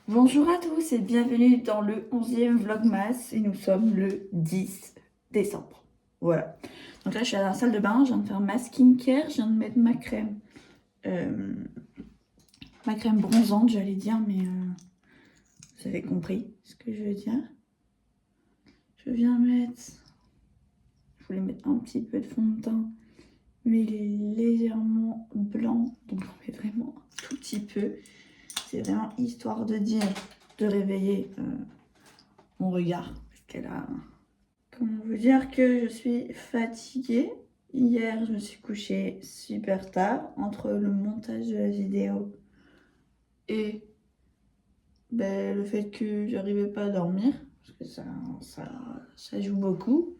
Bonjour à tous et bienvenue dans le 11e Vlogmas et nous sommes le 10 décembre. Voilà. Donc là je suis à la salle de bain, je viens de faire ma skincare, je viens de mettre ma crème bronzante j'allais dire, mais vous avez compris ce que je veux dire. Je viens mettre, je voulais mettre un petit peu de fond de teint, mais il est légèrement blanc, donc j'en mets vraiment un tout petit peu. C'est vraiment histoire de dire, de réveiller mon regard, parce qu'elle a... Comment vous dire que je suis fatiguée. Hier, je me suis couchée super tard, entre le montage de la vidéo et le fait que j'arrivais pas à dormir, parce que ça joue beaucoup.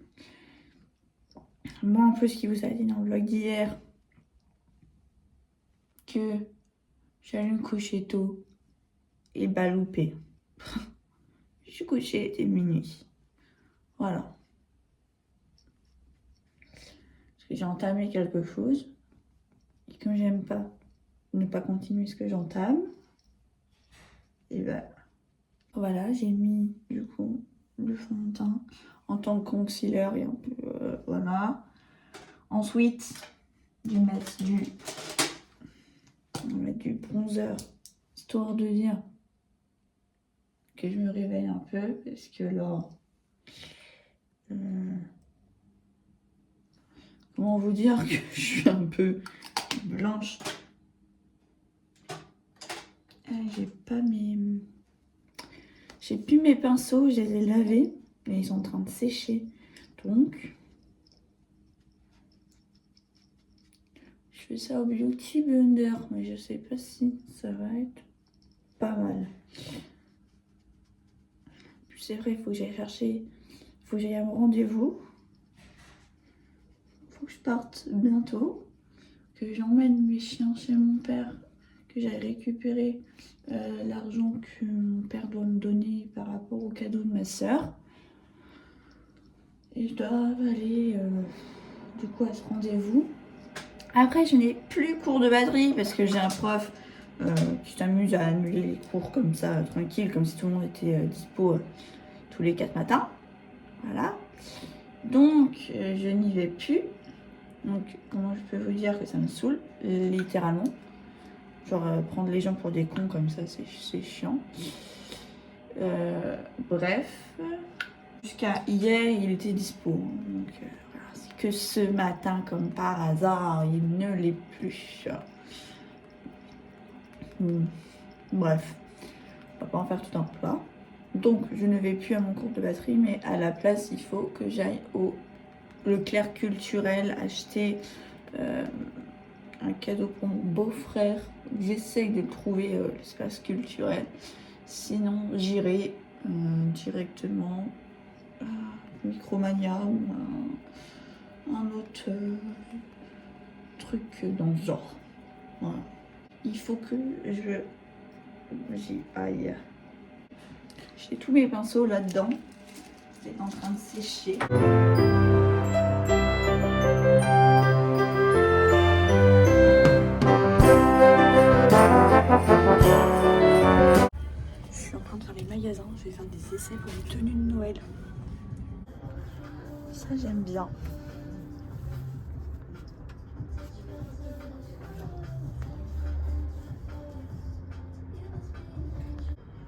Moi, en plus, qui vous a dit dans le vlog d'hier que j'allais me coucher tôt et loupé. Je suis couchée, il était minuit. Voilà. Parce que j'ai entamé quelque chose. Et comme j'aime pas ne pas continuer ce que j'entame, et voilà, j'ai mis du coup le fond de teint en tant que concealer et un peu voilà. Ensuite, je vais mettre du bronzer, histoire de dire que je me réveille un peu, parce que là, comment vous dire que je suis un peu blanche. J'ai plus mes pinceaux, je les ai lavés et ils sont en train de sécher. Donc, je fais ça au Beauty Blender, mais je sais pas si ça va être pas mal. Puis c'est vrai, il faut que j'aille chercher, il faut que j'aille à mon rendez-vous. Il faut que je parte bientôt, que j'emmène mes chiens chez mon père, que j'aille récupérer l'argent que mon père doit me donner par rapport au cadeau de ma soeur. Et je dois aller du coup à ce rendez-vous. Après, je n'ai plus cours de batterie parce que j'ai un prof qui s'amuse à annuler les cours comme ça, tranquille, comme si tout le monde était dispo tous les 4 matins. Voilà. Donc, je n'y vais plus. Donc, comment je peux vous dire que ça me saoule, littéralement. Genre, prendre les gens pour des cons comme ça, c'est chiant. Bref. Jusqu'à hier, il était dispo. Donc, voilà. C'est que ce matin, comme par hasard, il ne l'est plus. Bref, on va pas en faire tout un plat. Donc, je ne vais plus à mon cours de batterie, mais à la place, il faut que j'aille au Leclerc Culturel acheter un cadeau pour mon beau-frère. J'essaye de trouver l'espace culturel. Sinon, j'irai directement à Micromania ou un autre truc dans ce genre. Voilà. Il faut que j'y aille. J'ai tous mes pinceaux là-dedans. C'est en train de sécher. Je suis en train de faire les magasins. Je vais faire des essais pour une tenue de Noël. Ça, j'aime bien.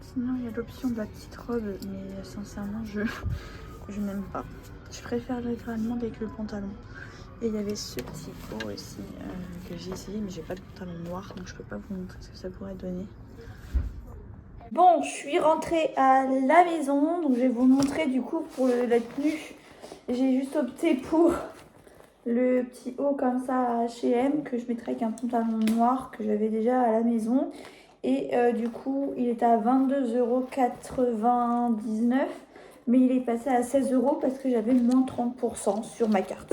Sinon, il y a l'option de la petite robe, mais sincèrement, je n'aime pas. Je préfère la grande allemande avec le pantalon. Et il y avait ce petit haut aussi que j'ai essayé, mais j'ai pas de pantalon noir, donc je peux pas vous montrer ce que ça pourrait donner. Bon, je suis rentrée à la maison, donc je vais vous montrer du coup pour la tenue. J'ai juste opté pour le petit haut comme ça à H&M que je mettrai avec un pantalon noir que j'avais déjà à la maison. Et du coup, il était à 22,99 €, mais il est passé à 16 € parce que j'avais moins 30% sur ma carte.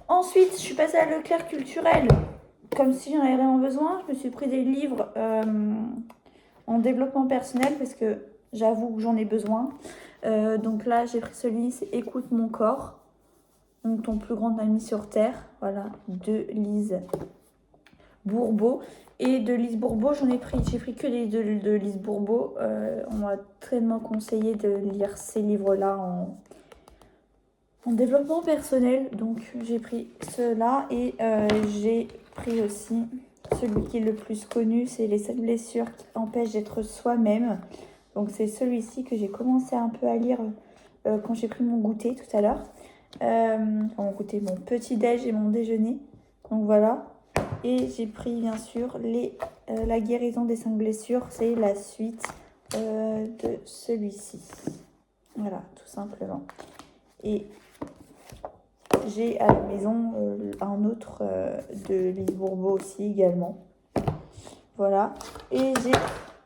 Ensuite, je suis passée à Leclerc Culturel. Comme si j'en avais vraiment besoin, je me suis pris des livres en développement personnel parce que j'avoue que j'en ai besoin. Donc là, j'ai pris celui, c'est Écoute mon corps. Donc ton plus grand ami sur Terre. Voilà, de Lise Bourbeau. Et de Lise Bourbeau, j'ai pris que des de Lise Bourbeau. On m'a tellement conseillé de lire ces livres-là en développement personnel. Donc j'ai pris ceux-là et j'ai pris aussi celui qui est le plus connu, c'est Les 7 blessures qui empêchent d'être soi-même. Donc c'est celui-ci que j'ai commencé un peu à lire quand j'ai pris mon goûter tout à l'heure. Mon goûter, mon petit-déj et mon déjeuner. Donc voilà. Et j'ai pris bien sûr La guérison des 5 blessures. C'est la suite de celui-ci. Voilà, tout simplement. Et j'ai à la maison un autre de Lise Bourbeau aussi également. Voilà. Et j'ai...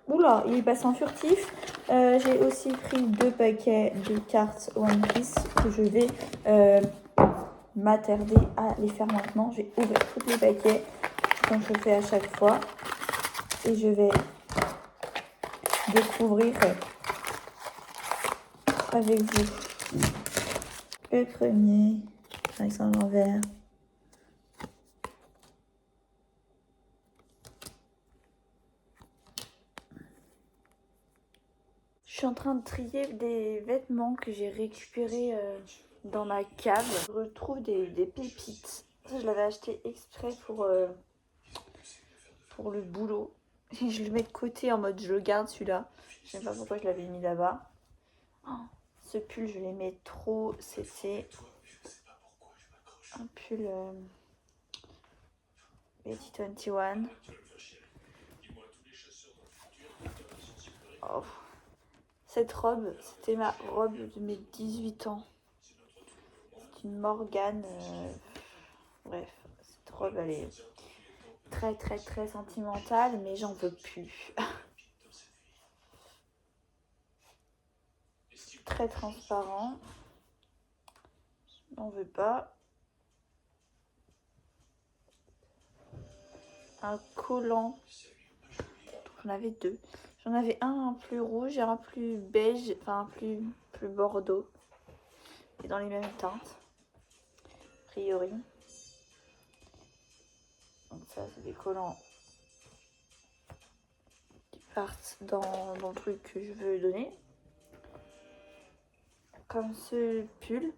Oula, il est passé en furtif. J'ai aussi pris 2 paquets de cartes One Piece que je vais m'attarder à les faire maintenant. J'ai ouvert tous les paquets comme je fais à chaque fois. Et je vais découvrir avec vous. Le premier, avec un l'envers. Je suis en train de trier des vêtements que j'ai récupérés dans ma cave. Je retrouve des pépites. Ça, je l'avais acheté exprès pour le boulot. Et je le mets de côté en mode je le garde celui-là. Je sais pas pourquoi je l'avais mis là-bas. Oh, ce pull, je l'aimais trop. C'était un pull Betty 21. Oh. Cette robe, c'était ma robe de mes 18 ans. C'est une Morgane. Bref, cette robe, elle est très très très sentimentale, mais j'en veux plus. Très transparent. Je n'en veux pas. Un collant. J'en avais 2. J'en avais un plus rouge et un plus beige, enfin plus bordeaux. Et dans les mêmes teintes, a priori. Donc ça, c'est des collants qui partent dans le truc que je veux donner. Comme ce pull.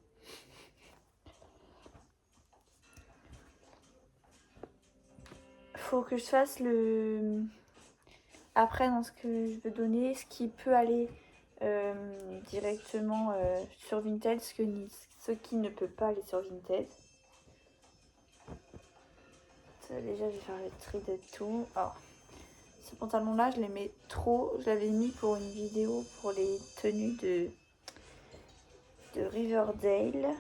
Faut que je fasse le... Après, dans ce que je veux donner, ce qui peut aller directement sur Vinted, ce qui ne peut pas aller sur Vinted. Ça, déjà, je vais faire le tri de tout. Alors, ce pantalon-là, je l'aimais trop. Je l'avais mis pour une vidéo pour les tenues de Riverdale.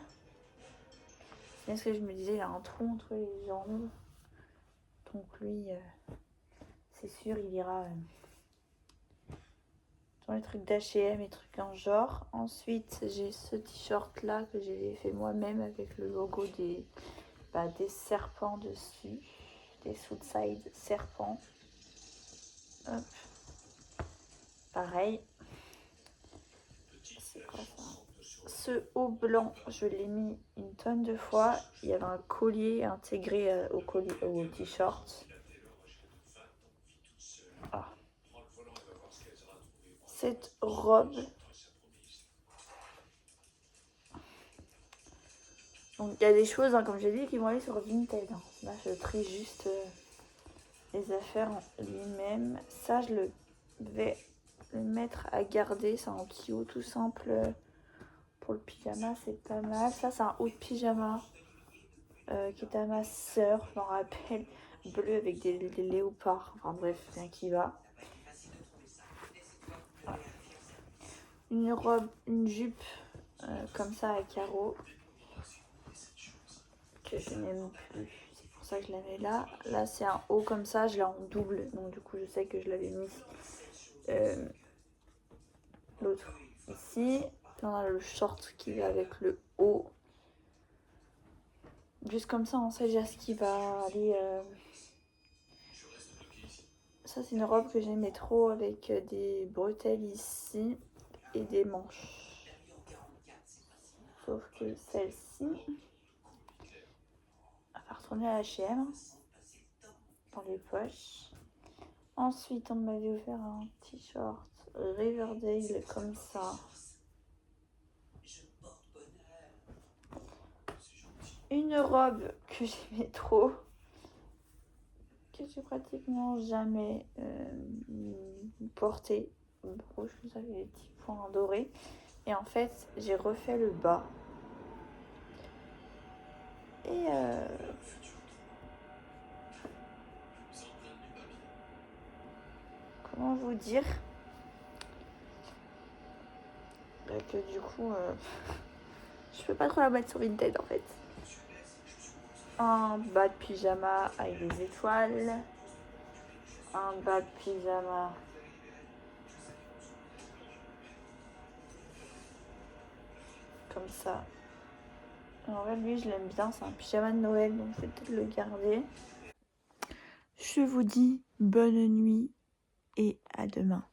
C'est ce que je me disais, il a un trou entre les jambes. Donc lui, c'est sûr, il ira dans les trucs d'H&M et trucs en genre. Ensuite, j'ai ce t-shirt là que j'ai fait moi-même avec le logo des serpents dessus. Des Southside serpents. Hop. Pareil. C'est quoi ça? Ce haut blanc, je l'ai mis une tonne de fois. Il y avait un collier intégré au t-shirt. Ah. Cette robe. Donc il y a des choses, hein, comme j'ai dit, qui vont aller sur Vinted. Hein. Là, je trie juste les affaires en lui-même. Ça, je vais le mettre à garder. C'est un petit haut tout simple. Pour le pyjama, c'est pas mal. Ça, c'est un haut de pyjama qui est à ma soeur, je m'en rappelle. Bleu avec des léopards. Enfin bref, rien qui va. Voilà. Une robe, une jupe comme ça à carreaux. Que je n'aime plus. C'est pour ça que je la mets là. Là, c'est un haut comme ça. Je l'ai en double. Donc du coup, je sais que je l'avais mis l'autre ici. Là, on a le short qui va avec le haut. Juste comme ça, on sait déjà ce qui va aller. Ça, c'est une robe que j'aimais trop avec des bretelles ici et des manches. Sauf que celle-ci, on va retourner à H&M. dans les poches. Ensuite, on m'avait offert un t-shirt Riverdale comme ça. Une robe que j'aimais trop, que j'ai pratiquement jamais portée. Rouge, vous avez les petits points dorés. Et en fait, j'ai refait le bas. Et comment vous dire que du coup, je peux pas trop la mettre sur Vinted en fait. Un bas de pyjama avec des étoiles. Un bas de pyjama comme ça. En vrai, lui, je l'aime bien. C'est un pyjama de Noël, donc je vais peut-être le garder. Je vous dis bonne nuit et à demain.